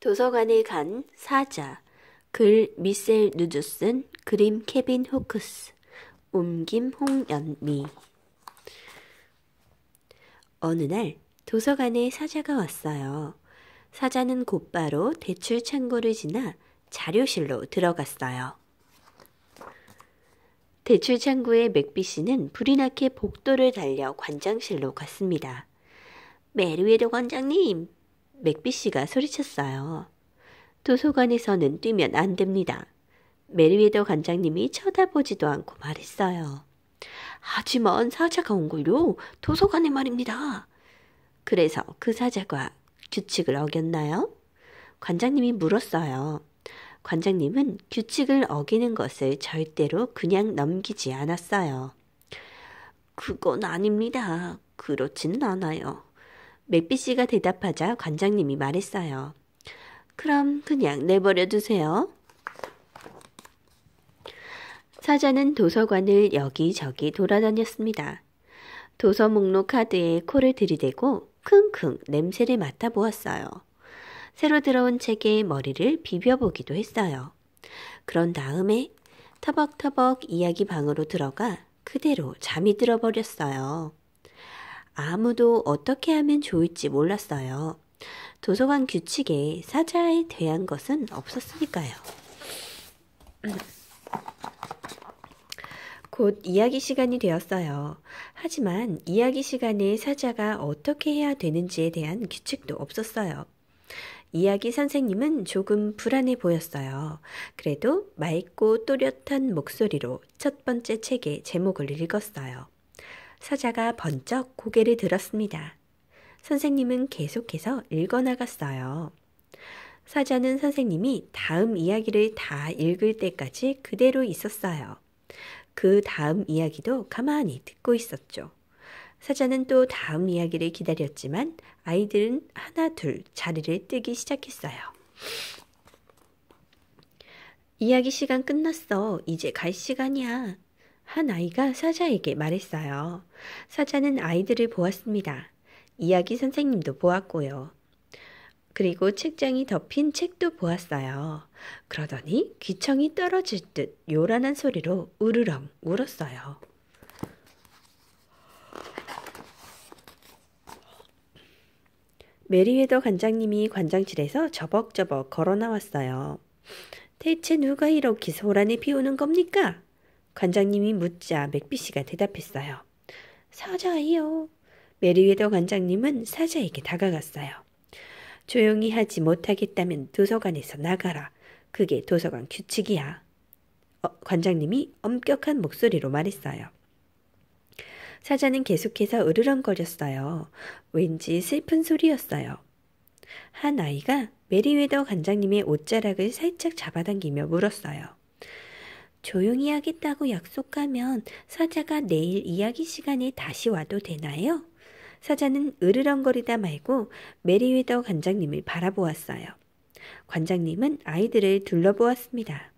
도서관에 간 사자. 글 미셀 누주슨, 그림 케빈 호크스, 옮김 홍연미. 어느 날 도서관에 사자가 왔어요. 사자는 곧바로 대출 창고를 지나 자료실로 들어갔어요. 대출 창구의 맥비 씨는 불이 나게 복도를 달려 관장실로 갔습니다. 메리웨더 관장님! 맥비 씨가 소리쳤어요. 도서관에서는 뛰면 안 됩니다. 메리웨더 관장님이 쳐다보지도 않고 말했어요. 하지만 사자가 온 걸요. 도서관에 말입니다. 그래서 그 사자가 규칙을 어겼나요? 관장님이 물었어요. 관장님은 규칙을 어기는 것을 절대로 그냥 넘기지 않았어요. 그건 아닙니다. 그렇지는 않아요. 맥비 씨가 대답하자 관장님이 말했어요. 그럼 그냥 내버려 두세요. 사자는 도서관을 여기저기 돌아다녔습니다. 도서 목록 카드에 코를 들이대고 킁킁 냄새를 맡아보았어요. 새로 들어온 책에 머리를 비벼보기도 했어요. 그런 다음에 터벅터벅 이야기 방으로 들어가 그대로 잠이 들어버렸어요. 아무도 어떻게 하면 좋을지 몰랐어요. 도서관 규칙에 사자에 대한 것은 없었으니까요. 곧 이야기 시간이 되었어요. 하지만 이야기 시간에 사자가 어떻게 해야 되는지에 대한 규칙도 없었어요. 이야기 선생님은 조금 불안해 보였어요. 그래도 맑고 또렷한 목소리로 첫 번째 책의 제목을 읽었어요. 사자가 번쩍 고개를 들었습니다. 선생님은 계속해서 읽어나갔어요. 사자는 선생님이 다음 이야기를 다 읽을 때까지 그대로 있었어요. 그 다음 이야기도 가만히 듣고 있었죠. 사자는 또 다음 이야기를 기다렸지만 아이들은 하나 둘 자리를 뜨기 시작했어요. 이야기 시간 끝났어. 이제 갈 시간이야. 한 아이가 사자에게 말했어요. 사자는 아이들을 보았습니다. 이야기 선생님도 보았고요. 그리고 책장이 덮인 책도 보았어요. 그러더니 귀청이 떨어질 듯 요란한 소리로 우르렁 울었어요. 메리웨더 관장님이 관장실에서 저벅저벅 걸어 나왔어요. 대체 누가 이렇게 소란을 피우는 겁니까? 관장님이 묻자 맥비 씨가 대답했어요. 사자예요. 메리웨더 관장님은 사자에게 다가갔어요. 조용히 하지 못하겠다면 도서관에서 나가라. 그게 도서관 규칙이야. 관장님이 엄격한 목소리로 말했어요. 사자는 계속해서 으르렁거렸어요. 왠지 슬픈 소리였어요. 한 아이가 메리웨더 관장님의 옷자락을 살짝 잡아당기며 물었어요. 조용히 하겠다고 약속하면 사자가 내일 이야기 시간에 다시 와도 되나요? 사자는 으르렁거리다 말고 메리웨더 관장님을 바라보았어요. 관장님은 아이들을 둘러보았습니다.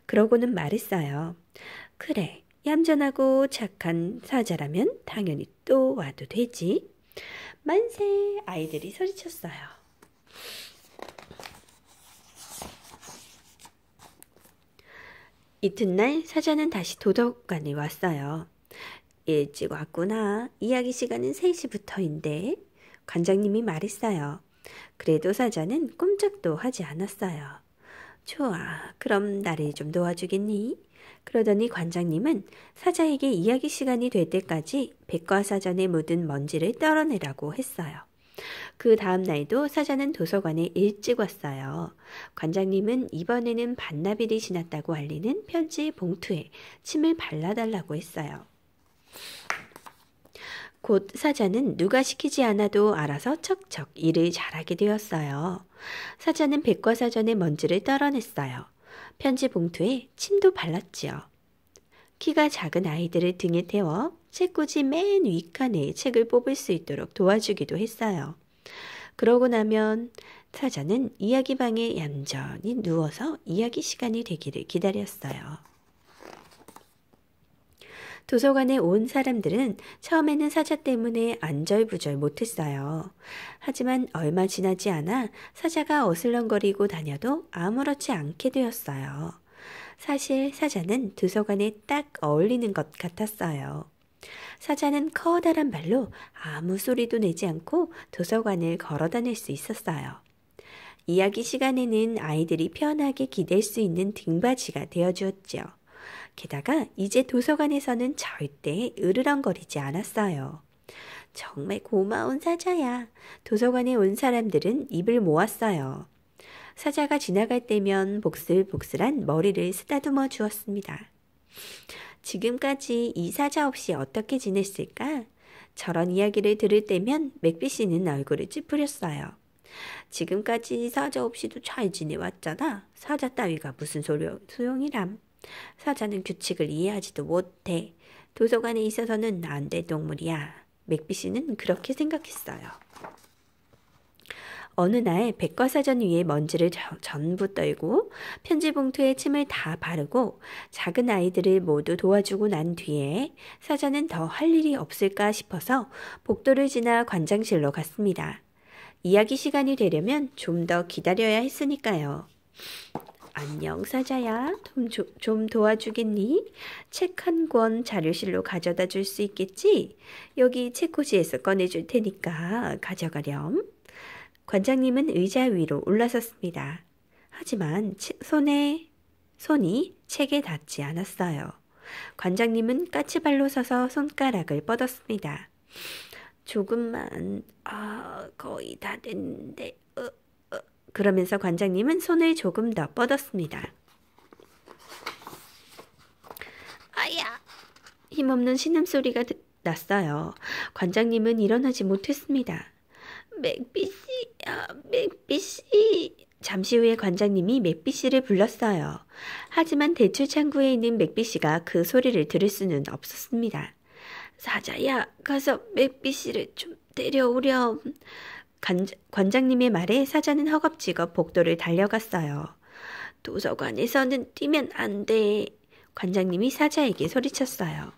그러고는 말했어요. 그래, 얌전하고 착한 사자라면 당연히 또 와도 되지. 만세! 아이들이 소리쳤어요. 이튿날 사자는 다시 도서관에 왔어요. 일찍 왔구나. 이야기 시간은 3시부터인데. 관장님이 말했어요. 그래도 사자는 꼼짝도 하지 않았어요. 좋아, 그럼 나를 좀 도와주겠니? 그러더니 관장님은 사자에게 이야기 시간이 될 때까지 백과사전에 묻은 먼지를 떨어내라고 했어요. 그 다음 날도 사자는 도서관에 일찍 왔어요. 관장님은 이번에는 반나절이 지났다고 알리는 편지 봉투에 침을 발라달라고 했어요. 곧 사자는 누가 시키지 않아도 알아서 척척 일을 잘하게 되었어요. 사자는 백과사전의 먼지를 떨어냈어요. 편지 봉투에 침도 발랐지요. 키가 작은 아이들을 등에 태워 책꽂이 맨 윗칸에 책을 뽑을 수 있도록 도와주기도 했어요. 그러고 나면 사자는 이야기방에 얌전히 누워서 이야기 시간이 되기를 기다렸어요. 도서관에 온 사람들은 처음에는 사자 때문에 안절부절 못했어요. 하지만 얼마 지나지 않아 사자가 어슬렁거리고 다녀도 아무렇지 않게 되었어요. 사실 사자는 도서관에 딱 어울리는 것 같았어요. 사자는 커다란 발로 아무 소리도 내지 않고 도서관을 걸어 다닐 수 있었어요. 이야기 시간에는 아이들이 편하게 기댈 수 있는 등받이가 되어주었죠. 게다가 이제 도서관에서는 절대 으르렁거리지 않았어요. 정말 고마운 사자야. 도서관에 온 사람들은 입을 모았어요. 사자가 지나갈 때면 복슬복슬한 머리를 쓰다듬어 주었습니다. 지금까지 이 사자 없이 어떻게 지냈을까? 저런 이야기를 들을 때면 맥비씨는 얼굴을 찌푸렸어요. 지금까지 사자 없이도 잘 지내왔잖아. 사자 따위가 무슨 소용이람. 사자는 규칙을 이해하지도 못해. 도서관에 있어서는 안 될 동물이야. 맥비씨는 그렇게 생각했어요. 어느 날 백과사전 위에 먼지를 전부 떨고 편지 봉투에 침을 다 바르고 작은 아이들을 모두 도와주고 난 뒤에 사자는 더 할 일이 없을까 싶어서 복도를 지나 관장실로 갔습니다. 이야기 시간이 되려면 좀 더 기다려야 했으니까요. 안녕 사자야. 좀 도와주겠니? 책 한 권 자료실로 가져다 줄 수 있겠지? 여기 책꽂이에서 꺼내줄 테니까 가져가렴. 관장님은 의자 위로 올라섰습니다. 하지만 손이 책에 닿지 않았어요. 관장님은 까치발로 서서 손가락을 뻗었습니다. 조금만, 거의 다 됐는데, 그러면서 관장님은 손을 조금 더 뻗었습니다. 아야! 힘없는 신음소리가 났어요. 관장님은 일어나지 못했습니다. 맥비씨. 잠시 후에 관장님이 맥비씨를 불렀어요. 하지만 대출 창구에 있는 맥비씨가 그 소리를 들을 수는 없었습니다. 사자야, 가서 맥비씨를 좀 데려오렴. 관장님의 말에 사자는 허겁지겁 복도를 달려갔어요. 도서관에서는 뛰면 안 돼. 관장님이 사자에게 소리쳤어요.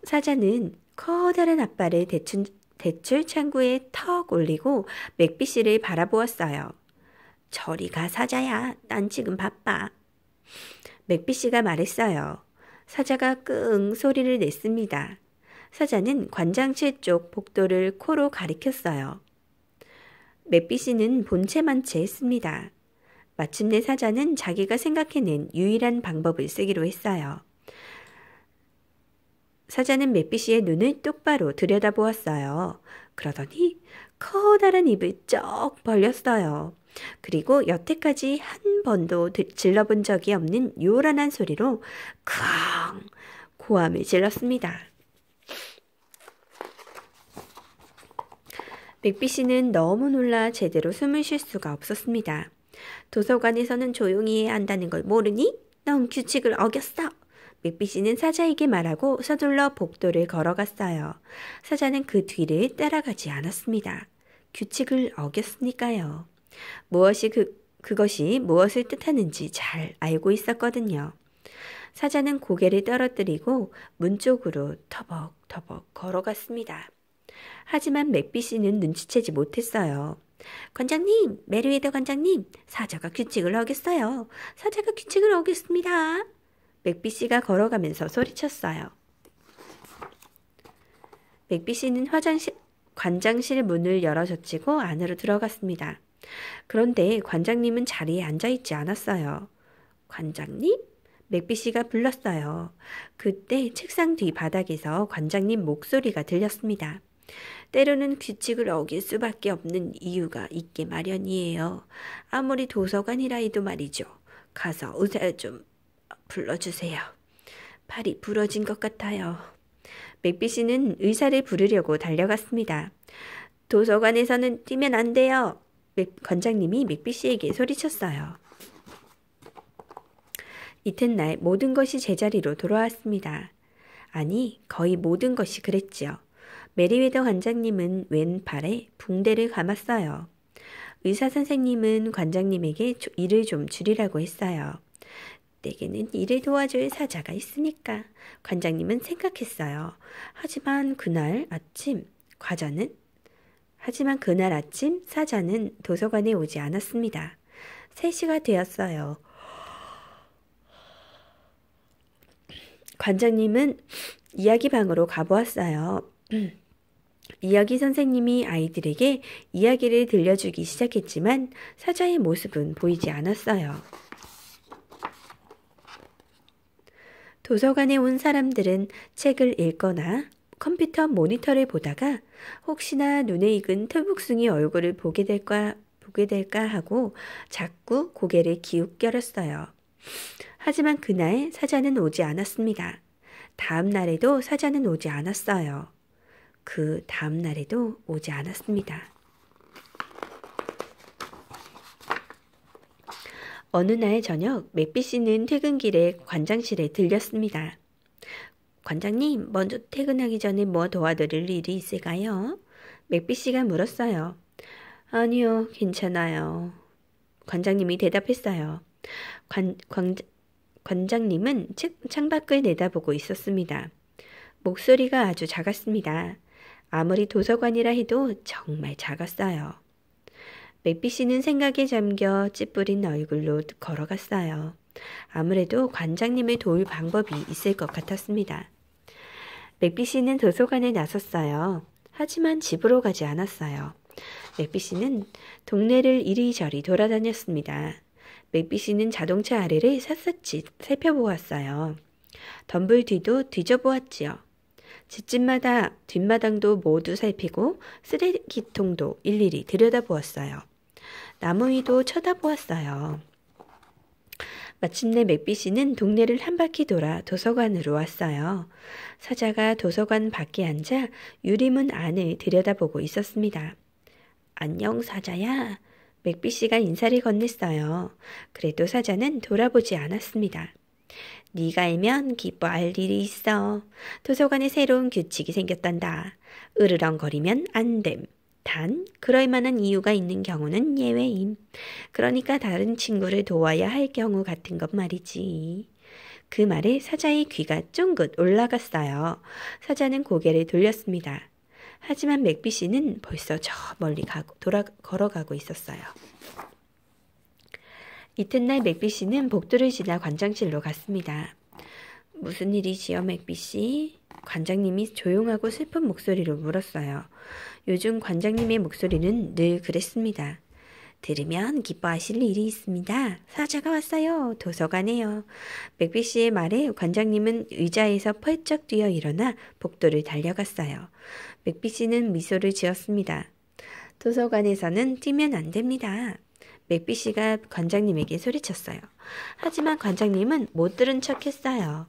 사자는 커다란 앞발을 대출 창구에 턱 올리고 맥비씨를 바라보았어요. 저리 가 사자야. 난 지금 바빠. 맥비씨가 말했어요. 사자가 끙 소리를 냈습니다. 사자는 관장실 쪽 복도를 코로 가리켰어요. 맥비씨는 본체만체 했습니다. 마침내 사자는 자기가 생각해낸 유일한 방법을 쓰기로 했어요. 사자는 맥비씨의 눈을 똑바로 들여다보았어요. 그러더니 커다란 입을 쩍 벌렸어요. 그리고 여태까지 한 번도 질러본 적이 없는 요란한 소리로 쾅 고함을 질렀습니다. 맥비씨는 너무 놀라 제대로 숨을 쉴 수가 없었습니다. 도서관에서는 조용히 해야 한다는 걸 모르니? 넌 규칙을 어겼어. 맥비씨는 사자에게 말하고 서둘러 복도를 걸어갔어요. 사자는 그 뒤를 따라가지 않았습니다. 규칙을 어겼으니까요. 그것이 무엇을 뜻하는지 잘 알고 있었거든요. 사자는 고개를 떨어뜨리고 문 쪽으로 터벅터벅 걸어갔습니다. 하지만 맥비씨는 눈치채지 못했어요. 관장님, 메리웨더 관장님, 사자가 규칙을 어겼어요. 사자가 규칙을 어겼습니다. 맥비씨가 걸어가면서 소리쳤어요. 맥비씨는 관장실 문을 열어젖히고 안으로 들어갔습니다. 그런데 관장님은 자리에 앉아있지 않았어요. 관장님? 맥비씨가 불렀어요. 그때 책상 뒤 바닥에서 관장님 목소리가 들렸습니다. 때로는 규칙을 어길 수밖에 없는 이유가 있게 마련이에요. 아무리 도서관이라 해도 말이죠. 가서 의사 좀 불러주세요. 팔이 부러진 것 같아요. 맥비씨는 의사를 부르려고 달려갔습니다. 도서관에서는 뛰면 안 돼요. 관장님이 맥비씨에게 소리쳤어요. 이튿날 모든 것이 제자리로 돌아왔습니다. 아니, 거의 모든 것이 그랬지요. 메리웨더 관장님은 왼팔에 붕대를 감았어요. 의사 선생님은 관장님에게 일을 좀 줄이라고 했어요. 내게는 일을 도와줄 사자가 있으니까 관장님은 생각했어요. 하지만 그날 아침 사자는 도서관에 오지 않았습니다. 3시가 되었어요. 관장님은 이야기 방으로 가보았어요. 이야기 선생님이 아이들에게 이야기를 들려주기 시작했지만 사자의 모습은 보이지 않았어요. 도서관에 온 사람들은 책을 읽거나 컴퓨터 모니터를 보다가 혹시나 눈에 익은 털북숭이 얼굴을 보게 될까 하고 자꾸 고개를 기웃거렸어요. 하지만 그날 사자는 오지 않았습니다. 다음 날에도 사자는 오지 않았어요. 그 다음 날에도 오지 않았습니다. 어느 날 저녁 맥비 씨는 퇴근길에 관장실에 들렸습니다. 관장님, 먼저 퇴근하기 전에 뭐 도와드릴 일이 있을까요? 맥비 씨가 물었어요. 아니요, 괜찮아요. 관장님이 대답했어요. 관장님은 창밖을 내다보고 있었습니다. 목소리가 아주 작았습니다. 아무리 도서관이라 해도 정말 작았어요. 맥비 씨는 생각에 잠겨 찌푸린 얼굴로 걸어갔어요. 아무래도 관장님을 도울 방법이 있을 것 같았습니다. 맥비 씨는 도서관에 나섰어요. 하지만 집으로 가지 않았어요. 맥비 씨는 동네를 이리저리 돌아다녔습니다. 맥비 씨는 자동차 아래를 샅샅이 살펴보았어요. 덤불 뒤도 뒤져보았지요. 집집마다 뒷마당도 모두 살피고 쓰레기통도 일일이 들여다보았어요. 나무 위도 쳐다보았어요. 마침내 맥비 씨는 동네를 한 바퀴 돌아 도서관으로 왔어요. 사자가 도서관 밖에 앉아 유리문 안을 들여다보고 있었습니다. 안녕 사자야. 맥비 씨가 인사를 건넸어요. 그래도 사자는 돌아보지 않았습니다. 네가 알면 기뻐할 일이 있어. 도서관에 새로운 규칙이 생겼단다. 으르렁거리면 안 됨. 단 그럴 만한 이유가 있는 경우는 예외임. 그러니까 다른 친구를 도와야 할 경우 같은 것 말이지. 그 말에 사자의 귀가 쫑긋 올라갔어요. 사자는 고개를 돌렸습니다. 하지만 맥비 씨는 벌써 저 멀리 걸어가고 있었어요. 이튿날 맥비 씨는 복도를 지나 관장실로 갔습니다. 무슨 일이지요, 맥비 씨? 관장님이 조용하고 슬픈 목소리로 물었어요. 요즘 관장님의 목소리는 늘 그랬습니다. 들으면 기뻐하실 일이 있습니다. 사자가 왔어요. 도서관에요. 맥비 씨의 말에 관장님은 의자에서 펄쩍 뛰어 일어나 복도를 달려갔어요. 맥비 씨는 미소를 지었습니다. 도서관에서는 뛰면 안 됩니다. 맥비 씨가 관장님에게 소리쳤어요. 하지만 관장님은 못 들은 척 했어요.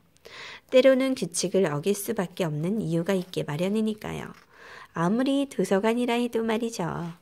때로는 규칙을 어길 수밖에 없는 이유가 있게 마련이니까요. 아무리 도서관이라 해도 말이죠.